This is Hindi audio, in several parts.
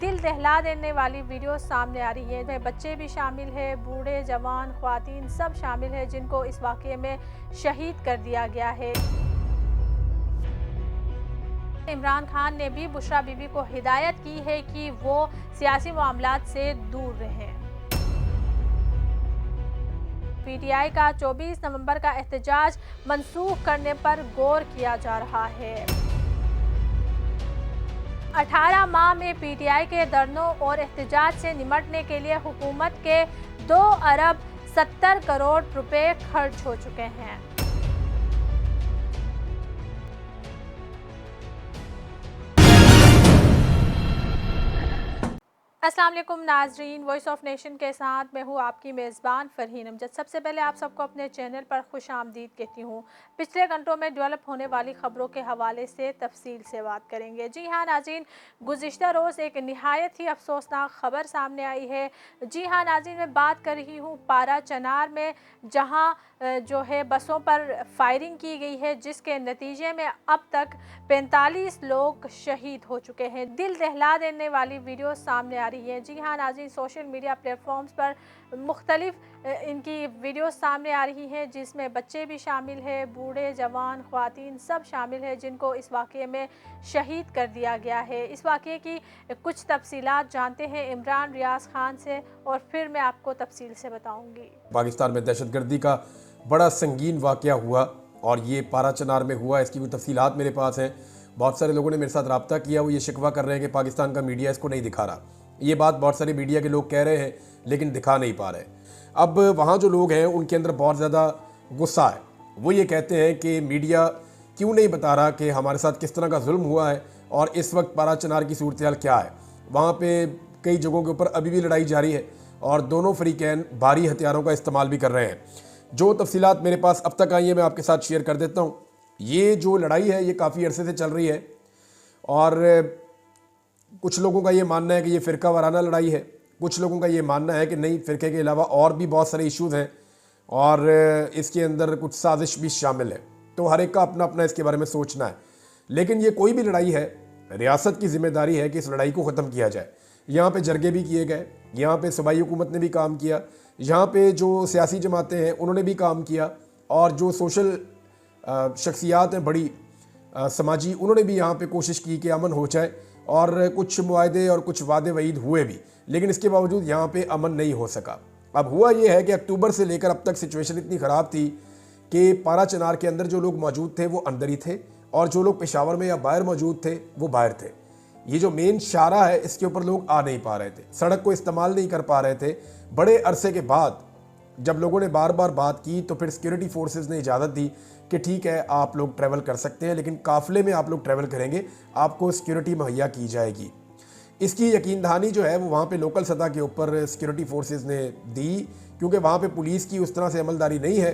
दिल दहला देने वाली वीडियो सामने आ रही है। इसमें बच्चे भी शामिल है, बूढ़े, जवान, ख्वातीन सब शामिल है जिनको इस वाक़ये में शहीद कर दिया गया है। इमरान खान ने भी बुशरा बीबी को हिदायत की है कि वो सियासी मामलात से दूर रहें। पीटीआई का 24 नवंबर का एहतजाज मनसूख करने पर गौर किया जा रहा है। 18 माह में पीटीआई के धरनों और एहतजाज से निपटने के लिए हुकूमत के 2 अरब 70 करोड़ रुपए खर्च हो चुके हैं। अस्सलाम वालेकुम नाजरीन, वॉइस ऑफ नेशन के साथ मैं हूँ आपकी मेज़बान फ़रहीन अमजद। सबसे पहले आप सबको अपने चैनल पर खुश आमदीद कहती हूँ। पिछले घंटों में डेवलप होने वाली ख़बरों के हवाले से तफसील से बात करेंगे। जी हाँ नाज़रीन, गुज़िश्ता रोज़ एक निहायत ही अफसोसनाक ख़बर सामने आई है। जी हाँ नाज़रीन, मैं बात कर रही हूँ पारा चनार में, जहाँ जो है बसों पर फायरिंग की गई है, जिसके नतीजे में अब तक 45 लोग शहीद हो चुके हैं। दिल दहला देने वाली वीडियो सामने आ रही है। जी हाँ नाज़रीन, सोशल मीडिया प्लेटफॉर्म्स पर मुख्तलिफ इनकी वीडियो सामने आ रही हैं, जिसमें बच्चे भी शामिल है, बूढ़े, जवान, ख्वातीन सब शामिल है जिनको इस वाक़ये में शहीद कर दिया गया है। इस वाक़ये की कुछ तफसीलात जानते हैं इमरान रियाज खान से और फिर मैं आपको तफसील से बताऊँगी। पाकिस्तान में दहशतगर्दी का बड़ा संगीन वाक़या हुआ और ये पारा चनार में हुआ। इसकी कुछ तफसीलात मेरे पास हैं। बहुत सारे लोगों ने मेरे साथ रब्ता किया, वो ये शिकवा कर रहे हैं कि पाकिस्तान का मीडिया इसको नहीं दिखा रहा। ये बात बहुत सारे मीडिया के लोग कह रहे हैं लेकिन दिखा नहीं पा रहे। अब वहाँ जो लोग हैं उनके अंदर बहुत ज़्यादा गुस्सा है। वो ये कहते हैं कि मीडिया क्यों नहीं बता रहा कि हमारे साथ किस तरह का जुल्म हुआ है और इस वक्त पारा चनार की सूरत हाल क्या है। वहाँ पे कई जगहों के ऊपर अभी भी लड़ाई जारी है और दोनों फरीकैन भारी हथियारों का इस्तेमाल भी कर रहे हैं। जो तफसीलात मेरे पास अब तक आई है मैं आपके साथ शेयर कर देता हूँ। ये जो लड़ाई है ये काफ़ी अरसे से चल रही है और कुछ लोगों का ये मानना है कि ये फ़िरका वाराना लड़ाई है, कुछ लोगों का ये मानना है कि नहीं, फ़िरके के अलावा और भी बहुत सारे इश्यूज़ हैं और इसके अंदर कुछ साजिश भी शामिल है। तो हर एक का अपना अपना इसके बारे में सोचना है। लेकिन ये कोई भी लड़ाई है, रियासत की जिम्मेदारी है कि इस लड़ाई को ख़त्म किया जाए। यहाँ पे जरगे भी किए गए, यहाँ पे सूबाई हुकूमत ने भी काम किया, यहाँ पे जो सियासी जमातें हैं उन्होंने भी काम किया और जो सोशल शख्सियात हैं बड़ी समाजी, उन्होंने भी यहाँ पे कोशिश की कि अमन हो जाए और कुछ मुआहदे और कुछ वादे वईद हुए भी, लेकिन इसके बावजूद यहाँ पे अमन नहीं हो सका। अब हुआ ये है कि अक्टूबर से लेकर अब तक सिचुएशन इतनी ख़राब थी कि पारा चनार के अंदर जो लोग मौजूद थे वो अंदर ही थे और जो लोग पेशावर में या बाहर मौजूद थे वो बाहर थे। ये जो मेन शारा है इसके ऊपर लोग आ नहीं पा रहे थे, सड़क को इस्तेमाल नहीं कर पा रहे थे। बड़े अरसे के बाद जब लोगों ने बार बार बात की तो फिर सिक्योरिटी फोर्सेस ने इजाज़त दी कि ठीक है आप लोग ट्रैवल कर सकते हैं, लेकिन काफ़िले में आप लोग ट्रैवल करेंगे, आपको सिक्योरिटी मुहैया की जाएगी। इसकी यकीन दहानी जो है वो वहाँ पे लोकल सतह के ऊपर सिक्योरिटी फोर्सेस ने दी, क्योंकि वहाँ पे पुलिस की उस तरह से अमलदारी नहीं है।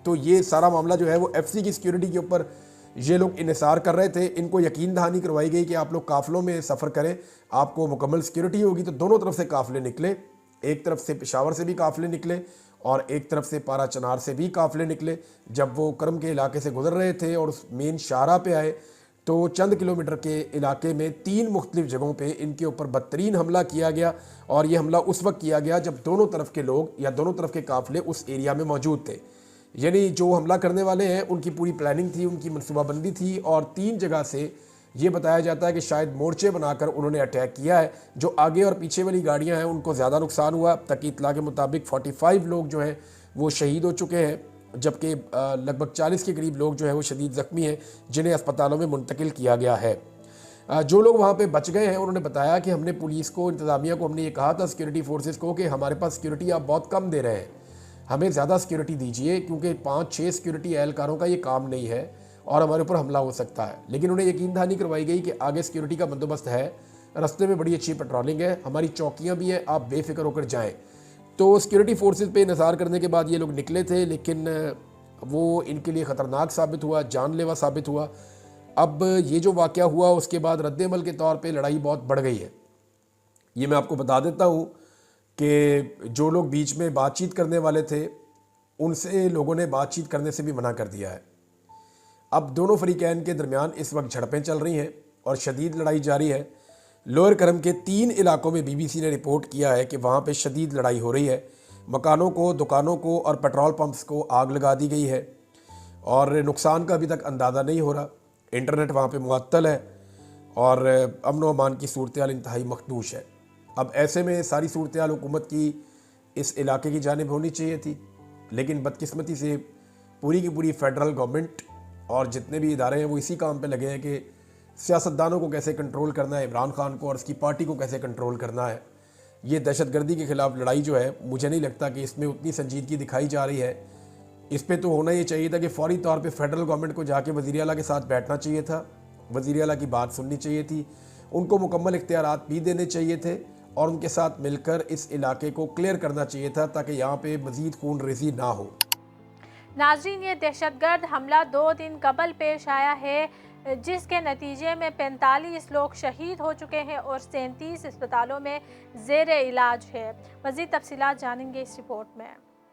तो ये सारा मामला जो है वो एफसी की सिक्योरिटी के ऊपर ये लोग इन्हिसार कर रहे थे। इनको यकीन दहानी करवाई गई कि आप लोग काफ़िलों में सफ़र करें, आपको मुकम्मल सिक्योरिटी होगी। तो दोनों तरफ से काफ़िले निकले, एक तरफ से पेशावर से भी काफ़िले निकले और एक तरफ से पारा चनार से भी काफ़िले निकले। जब वो करम के इलाके से गुजर रहे थे और उस मेन शाहरा पे आए तो चंद किलोमीटर के इलाके में 3 मुख्तलिफ जगहों पे इनके ऊपर बदतरीन हमला किया गया और ये हमला उस वक्त किया गया जब दोनों तरफ के लोग या दोनों तरफ के काफ़िले उस एरिया में मौजूद थे। यानी जो हमला करने वाले हैं उनकी पूरी प्लानिंग थी, उनकी मनसूबाबंदी थी और 3 जगह से ये बताया जाता है कि शायद मोर्चे बनाकर उन्होंने अटैक किया है। जो आगे और पीछे वाली गाड़ियां हैं उनको ज़्यादा नुकसान हुआ। अब तक की इतला के मुताबिक 45 लोग जो हैं वो शहीद हो चुके हैं, जबकि लगभग 40 के करीब लोग जो है वो शदीद ज़ख्मी हैं जिन्हें अस्पतालों में मुंतकिल किया गया है। जो लोग वहाँ पे बच गए हैं उन्होंने बताया कि हमने पुलिस को, इंतज़ामिया को हमने ये कहा था, सिक्योरिटी फोर्सेस को, कि हमारे पास सिक्योरिटी आप बहुत कम दे रहे हैं, हमें ज़्यादा सिक्योरिटी दीजिए, क्योंकि 5-6 सिक्योरिटी एहलकारों का ये काम नहीं है और हमारे ऊपर हमला हो सकता है। लेकिन उन्हें यकीन दहानी करवाई गई कि आगे सिक्योरिटी का बंदोबस्त है, रास्ते में बड़ी अच्छी पेट्रोलिंग है, हमारी चौकियाँ भी हैं, आप बेफिक्र होकर जाएँ। तो सिक्योरिटी फोर्सेस पे इंतज़ार करने के बाद ये लोग निकले थे, लेकिन वो इनके लिए ख़तरनाक साबित हुआ, जानलेवा साबित हुआ। अब ये जो वाक़या हुआ उसके बाद रद्द-ए-अमल के तौर पे लड़ाई बहुत बढ़ गई है। ये मैं आपको बता देता हूँ कि जो लोग बीच में बातचीत करने वाले थे उनसे लोगों ने बातचीत करने से भी मना कर दिया है। अब दोनों फरीकैन के दरमियान इस वक्त झड़पें चल रही हैं और शदीद लड़ाई जारी है। लोअर करम के 3 इलाकों में बीबीसी ने रिपोर्ट किया है कि वहाँ पे शदीद लड़ाई हो रही है। मकानों को, दुकानों को और पेट्रोल पंप्स को आग लगा दी गई है और नुकसान का अभी तक अंदाज़ा नहीं हो रहा। इंटरनेट वहाँ पे मुअत्तल है और अमन व अमान की सूरत हाल इंतहाई मखदूश है। अब ऐसे में सारी सूरत हाल हुकूमत की इस इलाके की जानिब होनी चाहिए थी, लेकिन बदकिस्मती से पूरी की पूरी फेडरल गवर्नमेंट और जितने भी इदारे हैं वो इसी काम पे लगे हैं कि सियासतदानों को कैसे कंट्रोल करना है, इमरान खान को और उसकी पार्टी को कैसे कंट्रोल करना है। ये दहशतगर्दी के ख़िलाफ़ लड़ाई जो है, मुझे नहीं लगता कि इसमें उतनी संजीदगी दिखाई जा रही है। इस पे तो होना ये चाहिए था कि फौरी तौर पे फेडरल गवर्नमेंट को जाके वज़ीर आला के साथ बैठना चाहिए था, वज़ीर आला की बात सुननी चाहिए थी, उनको मुकम्मल इख्तियारात भी देने चाहिए थे और उनके साथ मिलकर इस इलाके को क्लियर करना चाहिए था ताकि यहाँ पे मज़ीद खून रेज़ी ना हो। नाज़रीन, ये दहशतगर्द हमला 2 दिन कबल पेश आया है, जिसके नतीजे में 45 लोग शहीद हो चुके हैं और 37 अस्पतालों में ज़ेर इलाज है। मज़ीद तफसीलात जानेंगे इस रिपोर्ट में।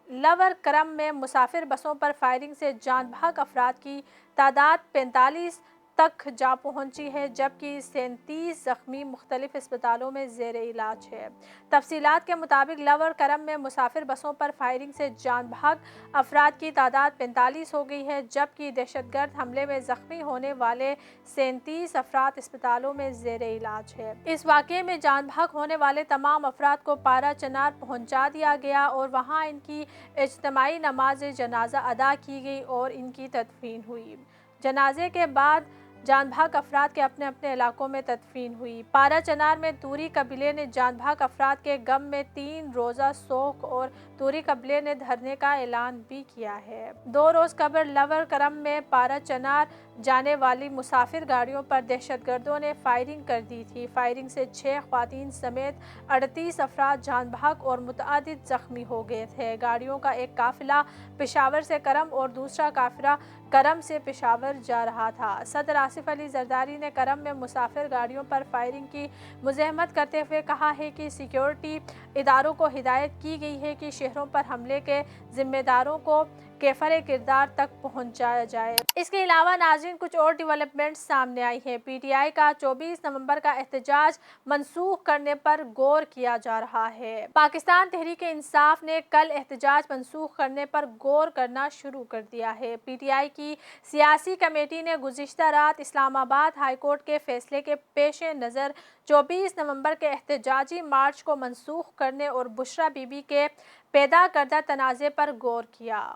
लवर करम में मुसाफिर बसों पर फायरिंग से जान भाग अफराद की तादाद 45 तक जा पहुंची है, जबकि 37 जख्मी मुख्तलिफ अस्पतालों में ज़ेर इलाज है। तफसीलात के मुताबिक लवर करम में मुसाफिर बसों पर फायरिंग से जान भाग अफराद की तादाद 45 हो गई है, जबकि दहशतगर्द हमले में जख्मी होने वाले 37 अफराद अस्पतालों में ज़ेर इलाज है। इस वाक़े में जान भाग होने वाले तमाम अफराद को पारा चनार पहुँचा दिया गया और वहाँ इनकी इज्तिमाई नमाज जनाजा अदा की गई और इनकी तदफीन हुई। जनाजे के बाद जान भाग अफराद के अपने अपने इलाकों में तदफीन हुई। पारा चनार में तूरी कबीले ने जान भाग अफराद के गम में 3 रोज़ा सोख और तूरी कबीले ने धरने का ऐलान भी किया है। 2 रोज़ कबल लवर करम में पारा चनार जाने वाली मुसाफिर गाड़ियों पर दहशतगर्दों ने फायरिंग कर दी थी। फायरिंग से 6 ख्वातीन समेत 38 अफराद जान भाग और मुतअद्दिद जख्मी हो गए थे। गाड़ियों का एक काफिला पेशावर से करम और दूसरा काफिला करम से पेशावर जा रहा था। सदर आसिफ अली जरदारी ने करम में मुसाफिर गाड़ियों पर फायरिंग की मुज़ाहमत करते हुए कहा है कि सिक्योरिटी इदारों को हिदायत की गई है कि शहरों पर हमले के जिम्मेदारों को केफर किरदार तक पहुंचाया जाए। इसके अलावा नाज़रीन, कुछ और डेवलपमेंट्स सामने आई है। PTI का 24 नवंबर का एहतजाज मनसूख करने पर गौर किया जा रहा है। पाकिस्तान तहरीक इंसाफ ने कल एहतजाज मनसूख करने पर गौर करना शुरू कर दिया है। PTI की सियासी कमेटी ने गुज़िश्ता रात इस्लामाबाद हाई कोर्ट के फैसले के पेश नज़र 24 नवंबर के एहतजाजी मार्च को मनसूख करने और बुशरा बीबी के पैदा करदा तनाज़े पर गौर किया।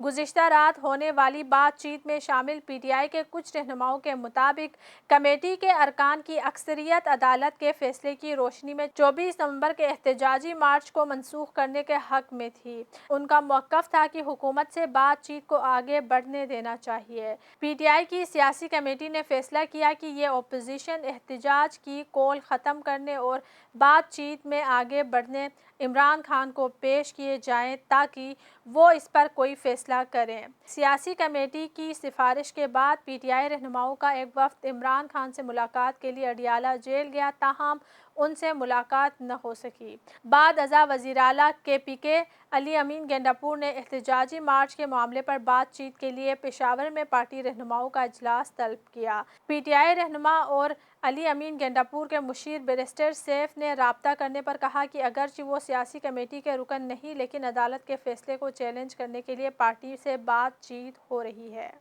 गुज़िश्ता रात होने वाली बातचीत में शामिल PTI के कुछ रहनुमाओं के मुताबिक कमेटी के अरकान की अक्सरियत अदालत के फैसले की रोशनी में 24 नवंबर के एहतजाजी मार्च को मनसूख करने के हक में थी। उनका मौक़िफ़ था कि हुकूमत से बातचीत को आगे बढ़ने देना चाहिए। PTI की सियासी कमेटी ने फैसला किया कि ये अपोजिशन एहतजाज की कॉल ख़त्म करने और बातचीत में आगे बढ़ने इमरान खान को पेश किए जाएं ताकि वो इस पर कोई फैसला करें। सियासी कमेटी की सिफारिश के बाद PTI रहनुमाओं का एक वफ्द इमरान खान से मुलाकात के लिए अडियाला जेल गया, ताहम उनसे मुलाकात न हो सकी। बाद अज़ा वज़ीर आला KPK अली अमीन गेंडापुर ने एहतजाजी मार्च के मामले पर बातचीत के लिए पेशावर में पार्टी रहनुमाओं का इजलास तलब किया। PTI रहनुमा और अली अमीन गेंडापुर के मुशीर बैरिस्टर सैफ ने राब्ता करने पर कहा कि अगरचे वो सियासी कमेटी के रुकन नहीं, लेकिन अदालत के फैसले को चैलेंज करने के लिए पार्टी से बातचीत हो रही है।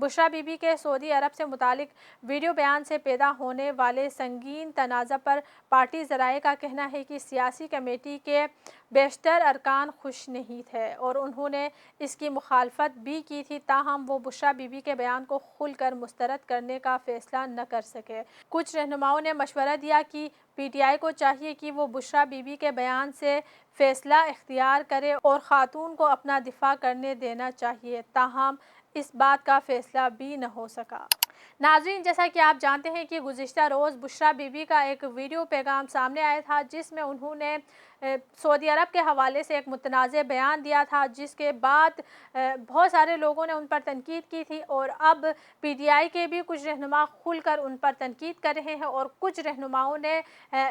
बुशरा बीबी के सऊदी अरब से मुतालिक वीडियो बयान से पैदा होने वाले संगीन तनाज़ा पर पार्टी ज़राए का कहना है कि सियासी कमेटी के बेशतर अरकान खुश नहीं थे और उन्होंने इसकी मुखालफत भी की थी, ताहम वो बुशरा बीबी के बयान को खुलकर मुस्तरद करने का फैसला न कर सके। कुछ रहनुमाओं ने मशवरा दिया कि PTI को चाहिए कि वो बुशरा बीबी के बयान से फैसला इख्तियार करे और ख़ातून को अपना दिफा करने देना चाहिए, ताहम इस बात का फैसला भी न हो सका। नाज़रीन, जैसा कि आप जानते हैं कि गुज़िश्ता रोज़ बुशरा बीबी का एक वीडियो पैगाम सामने आया था, जिसमें उन्होंने सऊदी अरब के हवाले से एक मुतनाज़े बयान दिया था, जिसके बाद बहुत सारे लोगों ने उन पर तनकीद की थी और अब PTI के भी कुछ रहनुमा खुलकर उन पर तनकीद कर रहे हैं और कुछ रहनुमाओं ने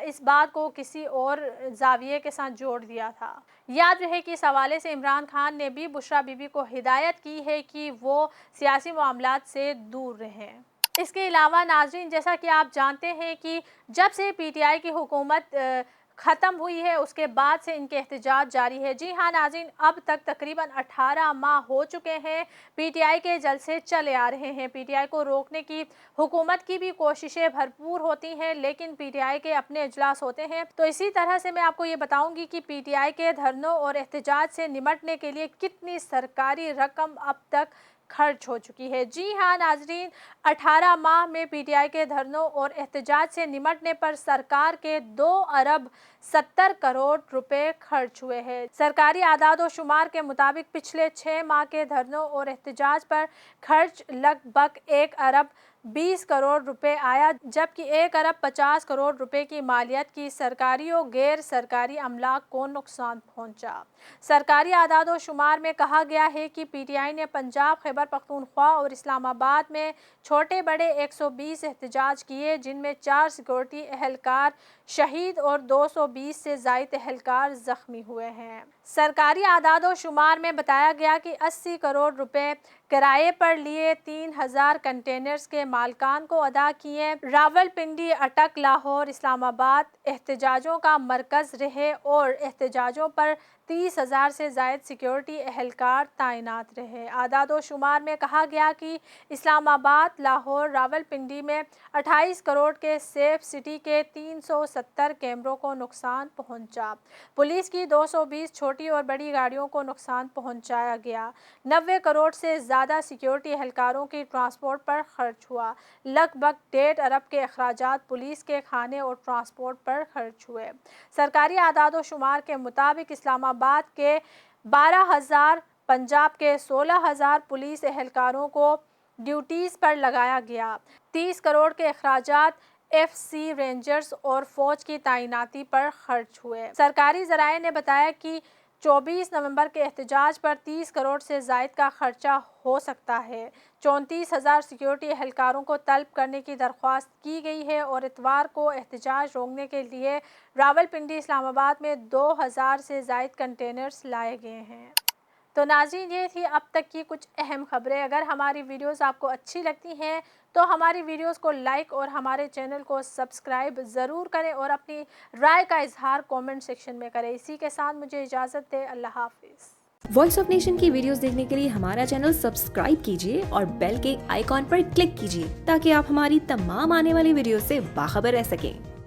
इस बात को किसी और जाविये के साथ जोड़ दिया था। याद रहे कि इस हवाले से इमरान खान ने भी बुशरा बीबी को हिदायत की है कि वो सियासी मामलात से दूर रहें। इसके अलावा नाज़रीन, जैसा कि आप जानते हैं कि जब से पीटीआई की हुकूमत ख़त्म हुई है उसके बाद से इनके एहतजाज जारी है। जी हाँ नाज़रीन, अब तक तकरीबन 18 माह हो चुके हैं पीटीआई के जलसे चले आ रहे हैं। पीटीआई को रोकने की हुकूमत की भी कोशिशें भरपूर होती हैं, लेकिन पीटीआई के अपने इजलास होते हैं। तो इसी तरह से मैं आपको ये बताऊंगी कि पीटीआई के धरनों और एहतजाज से निमटने के लिए कितनी सरकारी रकम अब तक खर्च हो चुकी है। जी हाँ नाजरीन, 18 माह में पीटीआई के धरनों और एहतजाज से निमटने पर सरकार के 2 अरब 70 करोड़ रुपए खर्च हुए हैं। सरकारी आदाद और शुमार के मुताबिक पिछले 6 माह के धरनों और एहतजाज पर खर्च लगभग 1 अरब 20 करोड़ रुपए आया, जबकि 1 अरब 50 करोड़ रुपए की मालियत की सरकारी और गैर सरकारी अमलाक को नुकसान पहुंचा। सरकारी आदाद और शुमार में कहा गया है कि पीटीआई ने पंजाब, खैबर पख्तूनख्वा और इस्लामाबाद में छोटे बड़े 120 एहतजाज किए, जिनमें 4 सिक्योरिटी एहलकार शहीद और 220 से ज़ायद एहलकार जख्मी हुए हैं। सरकारी आदाद और शुमार में बताया गया कि 80 करोड़ रुपए किराए पर लिए 3000 कंटेनर्स के मालकान को अदा किए। रावलपिंडी, अटक, लाहौर, इस्लामाबाद एहतजाजों का मरकज़ रहे और एहतजाजों पर 30,000 से ज़ायद सिक्योरिटी एहलकार तैनात रहे। आदाद और शुमार में कहा गया कि इस्लामाबाद, लाहौर, रावलपिंडी में 28 करोड़ के सेफ सिटी के 370 कैमरों को नुकसान पहुंचा। पुलिस की 220 छोटी और बड़ी गाड़ियों को नुकसान पहुंचाया गया। 90 करोड़ से ज़्यादा सिक्योरिटी एहलकारों की ट्रांसपोर्ट पर खर्च हुआ। लगभग 1.5 अरब के अखराजात पुलिस के खाने और ट्रांसपोर्ट पर खर्च हुए। सरकारी आदाद और शुमार के मुताबिक इस्लामाबाद के 12,000, पंजाब के 16,000 पुलिस एहलकारों को ड्यूटीज़ पर लगाया गया। 30 करोड़ के अखराजात FC रेंजर्स और फौज की तैनाती पर खर्च हुए। सरकारी ज़राए ने बताया कि 24 नवंबर के एहतजाज पर 30 करोड़ से ज़ायद का खर्चा हो सकता है। 34,000 सिक्योरिटी एहलकारों को तलब करने की दरख्वास्त की गई है और इतवार को एहतजाज रोकने के लिए रावलपिंडी, इस्लामाबाद में 2000 से ज़ायद कंटेनर्स लाए गए हैं। तो नाज़रीन, ये थी अब तक की कुछ अहम खबरें। अगर हमारी वीडियोस आपको अच्छी लगती हैं तो हमारी वीडियोस को लाइक और हमारे चैनल को सब्सक्राइब ज़रूर करें और अपनी राय का इजहार कमेंट सेक्शन में करें। इसी के साथ मुझे इजाज़त दें। अल्लाह हाफिज़। वॉइस ऑफ नेशन की वीडियोस देखने के लिए हमारा चैनल सब्सक्राइब कीजिए और बेल के आइकॉन पर क्लिक कीजिए ताकि आप हमारी तमाम आने वाली वीडियो से बाखबर रह सकें।